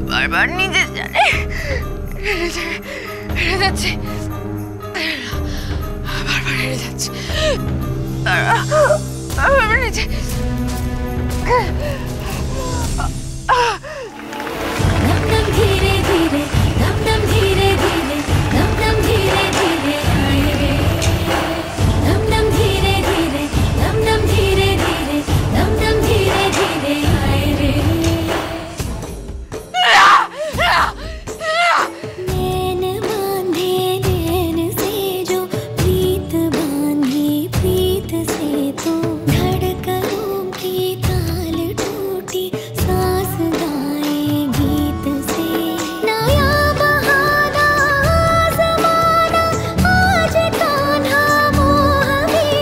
বারবার নিজে জানে হেরে যাচ্ছে, বারবার হেরে যাচ্ছে, বারবার নিজে धीरे धीरे दम दम धीरे धीरे दम दम धीरे धीरे आए रे दम दम धीरे धीरे दम दम धीरे धीरे दम दम धीरे धीरे आए रे नैन बांधे नैन से जो प्रीत बांधी प्रीत से तो धड़कनों की ताल टूटी सांस गाए गीत से नया बहाना ज़माना आज कान्हा मोह में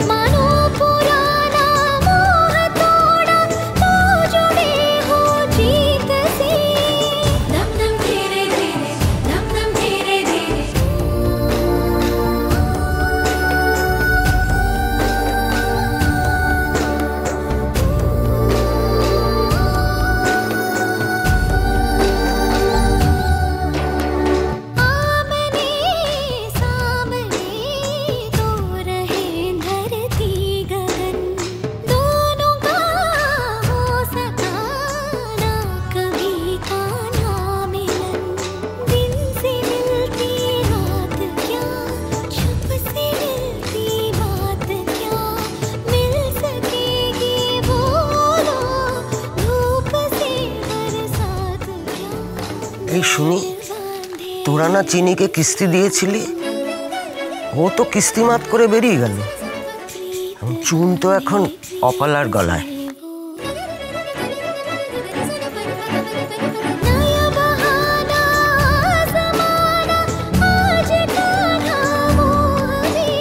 मानो पुराना मोह तोड़ा तो जुड़े हो जीत से दम दम धीरे धीरे दम दम धीरे धीरे आमने सामने तो रहे धरती गगन दोनों का हो सका ना कभी का ना मिलन दिन से मिलती रात क्या छुप से मिलती बात क्या मिल सकेगी वो दो धूप से बरसात क्या এই শুনি, তোরা না চিনিকে কিস্তি দিয়েছিলি, ও তো কিস্তি মাত করে বেরিয়ে গেল। চুন তো এখন অপালার গলায়। नया बहाना ज़माना आज कान्हा मोह में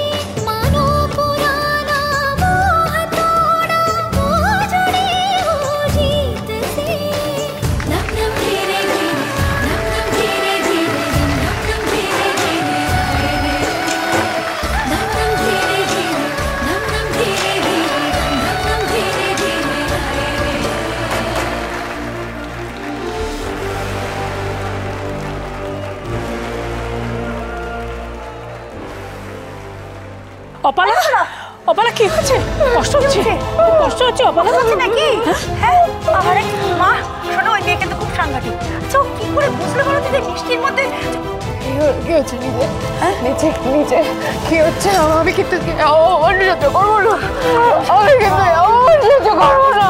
मानो पुराना मोह तोड़ा तो जुड़े हो जीत से दम दम धीरे धीरे दम दम धीरे धीरे दम दम धीरे धीरे आए रे दम दम धीरे धीरे दम दम धीरे धीरे दम दम धीरे धीरे आए रे অপালা, অপালা কি হচ্ছে? কষ্ট হচ্ছে? কষ্ট হচ্ছে অপালা নাকি? হ্যাঁ আরে মা শোনো, ওই মেয়ে কিন্তু খুব সাংঘাতিক। আচ্ছা ও কি করে বুঝলে বলো দিদি মিষ্টির মধ্যে কি হচ্ছে? নিজে নিচে নিচে কি হচ্ছে? আমি কিন্তু অন্য সহ্য করবো না, আমি কিন্তু অন্য সহ্য করবো না।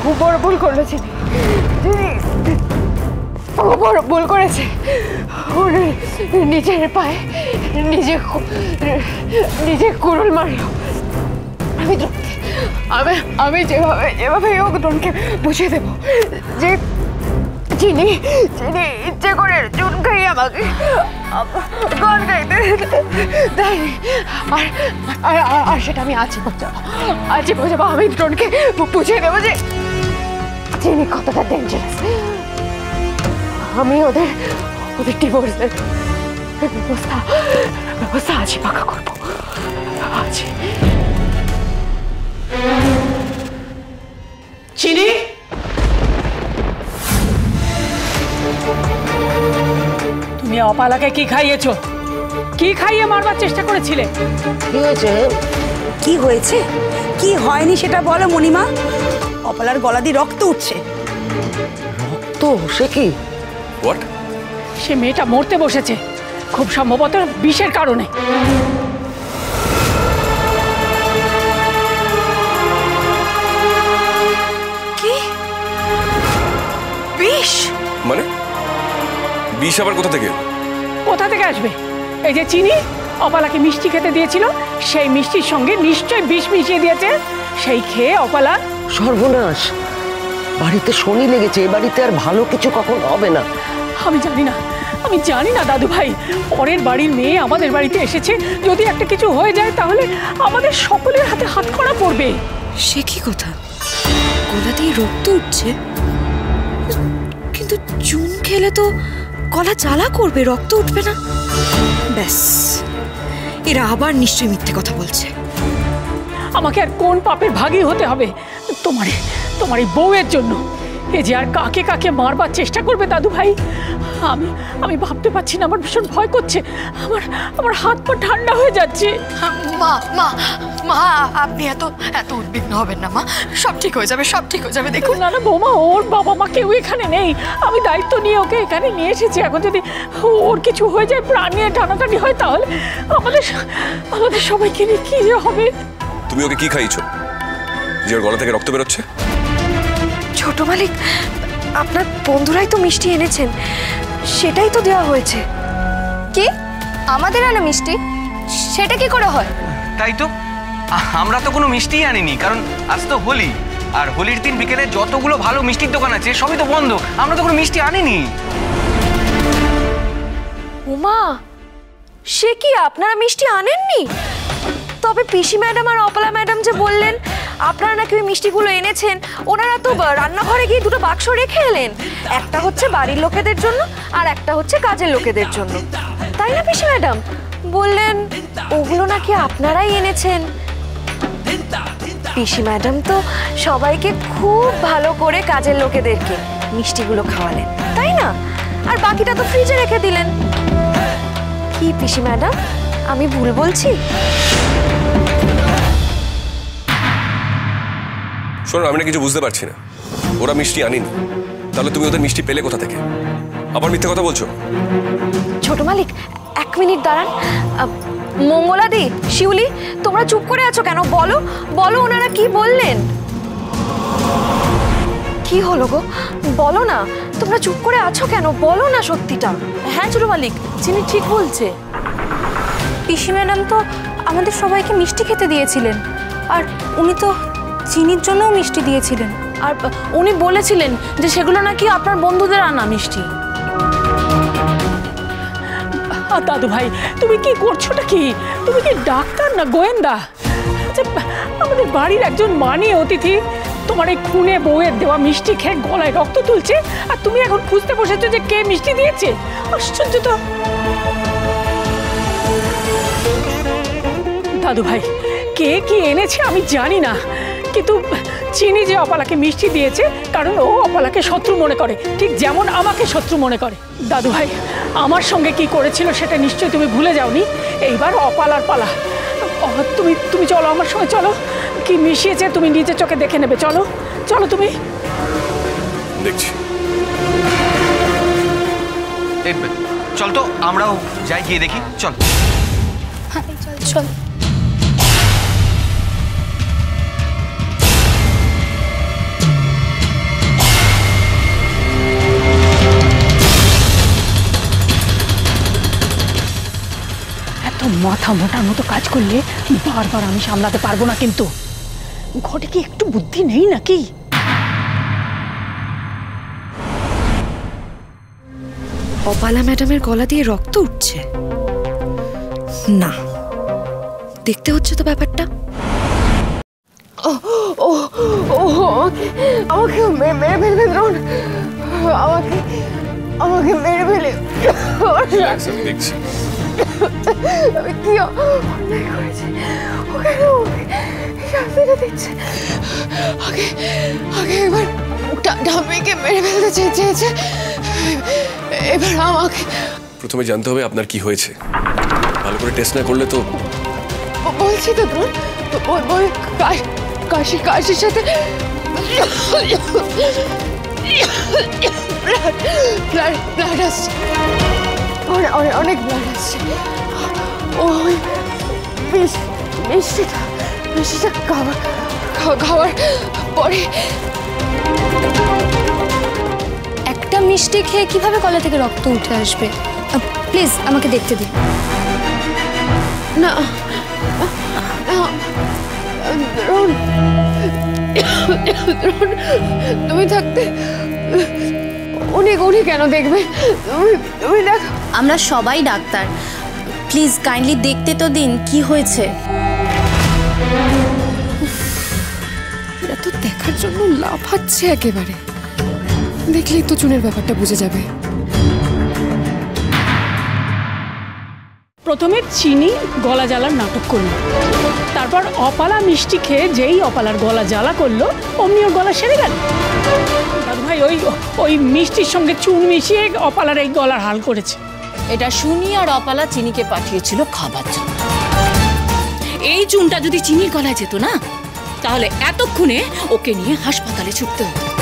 খুব বড় ভুল করলো চিনি, খুব বড় ভুল করেছে। ওর নিজের পায়ে নিজে কুড়ুল মারলো। আমি যেভাবে যেভাবে হোক ডনকে বুঝিয়ে দেবো যে চিনি ইচ্ছে করে চুন খাইয়ে আমাকে গান গাইতে দেয়নি। আর সেটা আমি আজই বোঝাবো। আমি ডনকে বুঝিয়ে দেবো যে চিনি কতটা ডেঞ্জারাস। আমি ওদের ডিভোর্সের ব্যবস্থা আজই পাকা করবো, আজই। চিনি, তুমি অপালাকে কি খাইয়েছো? কি খাইয়ে মারবার চেষ্টা করেছিলে? কি হয়েছে? কি হয়েছে কি হয়নি সেটা বলো মণিমা। অপালার গলা দিয়ে রক্ত উঠছে। রক্ত? সে কি? হোয়াট? সে মেয়েটা মরতে বসেছে, খুব সম্ভবত বিষের কারণে। কি বিষ? মানে বিষ আবার কোথা থেকে? কোথা থেকে আসবে? এই যে চিনি অপালাকে মিষ্টি খেতে দিয়েছিল, সেই মিষ্টির সঙ্গে নিশ্চয়ই বিষ মিশিয়ে দিয়েছে। সেই খেয়ে অপালা সর্বনাশ, বাড়িতে শনি লেগেছে। এ বাড়িতে আর ভালো কিছু কখন হবে না। আমি জানি না দাদু ভাই, পরের বাড়ির মেয়ে আমাদের বাড়িতে এসেছে, যদি একটা কিছু হয়ে যায় তাহলে আমাদের সকলের হাতে হাত করা পড়বে। সে কি কথা? গলা দিয়ে রক্ত উঠছে, কিন্তু চুন খেলে তো গলা জ্বালা করবে, রক্ত উঠবে না? ব্যাস, এরা আবার নিশ্চয়ই মিথ্যে কথা বলছে। আমাকে আর কোন পাপের ভাগী হতে হবে তোমার এই বউয়ের জন্য? এ যে আর কাকে কাকে মারবার চেষ্টা করবে দাদু ভাই, আমি ভাবতে পারছি না। আমার ভীষণ ভয় করছে, আমার হাত পা ঠান্ডা হয়ে যাচ্ছে। মা মা মা আপনি এত উদ্বিগ্ন হবেন না মা, সব ঠিক হয়ে যাবে, সব ঠিক হয়ে যাবে। দেখুন না না বৌমা, ওর বাবা মা কেউ এখানে নেই, আমি দায়িত্ব নিয়ে ওকে এখানে নিয়ে এসেছি। এখন যদি ওর কিছু হয়ে যায়, প্রাণ নিয়ে টানাটানি হয়, তাহলে আমাদের সবাইকে নিয়ে কি যে হবে। তুমি ওকে কি খাইয়েছো যে ওর গলা থেকে রক্ত বেরোচ্ছে? ছোট মালিক, আপনার বন্ধুরাই তো মিষ্টি এনেছেন, সেটাই তো দেওয়া হয়েছে। কি আমাদের আনা মিষ্টি? সেটা কি করে হয়? তাই তো, আমরা তো কোনো মিষ্টিই আনিনি, কারণ আজ তো হোলি, আর হোলির দিন বিকেলে যতগুলো ভালো মিষ্টির দোকান আছে সবই তো বন্ধ। আমরা তো কোনো মিষ্টি আনিনি। উমা, সে কি আপনারা মিষ্টি আনেননি? তবে পিসি ম্যাডাম আর অপলা ম্যাডাম যে বললেন আপনারা নাকি ওই মিষ্টিগুলো এনেছেন, ওনারা তো রান্নাঘরে গিয়ে দুটো বাক্স রেখে এলেন। একটা হচ্ছে বাড়ির লোকেদের জন্য আর একটা হচ্ছে কাজের লোকেদের জন্য, তাই না পিসি ম্যাডাম? বললেন ওগুলো নাকি আপনারাই এনেছেন। পিসি ম্যাডাম তো সবাইকে খুব ভালো করে কাজের লোকেদেরকে মিষ্টিগুলো খাওয়ালেন, তাই না? আর বাকিটা তো ফ্রিজে রেখে দিলেন। কি পিসি ম্যাডাম, আমি ভুল বলছি? শোনো, আমি না কিছু বুঝতে পারছি না। ওরা মিষ্টি আনিনি, তাহলে তুমি ওদের মিষ্টি পেলে কোথা থেকে? আবার মিথ্যে কথা বলছো। ছোট মালিক, 1 মিনিট দাঁড়ান। মঙ্গলাদি, শিউলি, তোমরা চুপ করে আছো কেন? বলো বলো, ওনারা কি বললেন? কি হলো গো, বলো না, তোমরা চুপ করে আছো কেন? বলো না সত্যিটা। হ্যাঁ ছোট মালিক, চিনি ঠিক বলছে। পিসি ম্যাডাম তো আমাদের সবাইকে মিষ্টি খেতে দিয়েছিলেন, আর উনি তো চিনির জন্যও মিষ্টি দিয়েছিলেন। আর উনি বলেছিলেন যে সেগুলো নাকি আপনার বন্ধুদের আনা মিষ্টি। দাদু ভাই, তুমি কি করছোটা কি? তুমি কি ডাক্তার না গোয়েন্দা? আচ্ছা, আমাদের বাড়ির একজন মানি অতিথি তোমার এই খুনে বউয়ের দেওয়া মিষ্টি খেয়ে গলায় রক্ত তুলছে, আর তুমি এখন খুঁজতে বসেছো যে কে মিষ্টি দিয়েছে? আশ্চর্য তো। দাদু ভাই, কে কি এনেছে আমি জানি না, কিন্তু চিনি যে অপালাকে মিষ্টি দিয়েছে কারণ ও অপালাকে শত্রু মনে করে, ঠিক যেমন আমাকে শত্রু মনে করে। দাদু ভাই, আমার সঙ্গে কি করেছিল সেটা নিশ্চয়ই তুমি ভুলে যাওনি। এইবার অপালার পালা। তুমি চলো আমার সঙ্গে, চলো। কি মিশিয়েছে তুমি নিজের চোখে দেখে নেবে। চলো চলো, তুমি। দেখছি। চল তো, আমরাও যাই, গিয়ে দেখি। চল চল। এত মাথা মোটার মতো কাজ করলে বারবার আমি সামলাতে পারবো না, কিন্তু ঘটে কি একটু বুদ্ধি নেই নাকি? অপালা ম্যাডামের গলা দিয়ে রক্ত উঠছে না, দেখতে হচ্ছে তো ব্যাপারটা। আমাকে মেরে ফেলবে দ্রোণ, আমাকে মেরে ফেলে। দেখছি আমি কি অন্যায় করেছি? ওকে শাস্তিটা দিচ্ছে। আগে একবার ডাম্বিকে মেরে ফেলতে চেয়েছে, এবার আমাকে। প্রথমে জানতে হবে আপনার কি হয়েছে। ভালো করে টেস্ট না করলে তো। বলছি তো দ্রোণ, ওই কাশির সাথে ব্লাড আসছে, অনেক ব্লাড আসছে। ওই মিষ্টিটা খাওয়ার পরে। একটা মিষ্টি খেয়ে কিভাবে গলা থেকে রক্ত উঠে আসবে? প্লিজ আমাকে দেখতে দিন। না দ্রোণ, তুমি থাকতে উনি কেন দেখবে? তুমি দেখো। আমরা সবাই ডাক্তার, প্লিজ কাইন্ডলি দেখতে তো দিন কি হয়েছে। এরা তো দেখার জন্য লাফাচ্ছে একেবারে, দেখলেই তো চুনের ব্যাপারটা বুঝে যাবে। প্রথমে চিনি গলা জ্বালার নাটক করলো, তারপর অপালা মিষ্টি খেয়ে যেই অপালার গলা জ্বালা করলো অমনি ওর গলা সেরে গেল। দাদু ভাই ওই মিষ্টির সঙ্গে চুন মিশিয়ে অপালার এই গলার হাল করেছে। এটা শুনি আর অপালা চিনিকে পাঠিয়েছিল খাবার জন্য। এই চুনটা যদি চিনির গলায় যেত না, তাহলে এতক্ষণে ওকে নিয়ে হাসপাতালে ছুটতে হতো।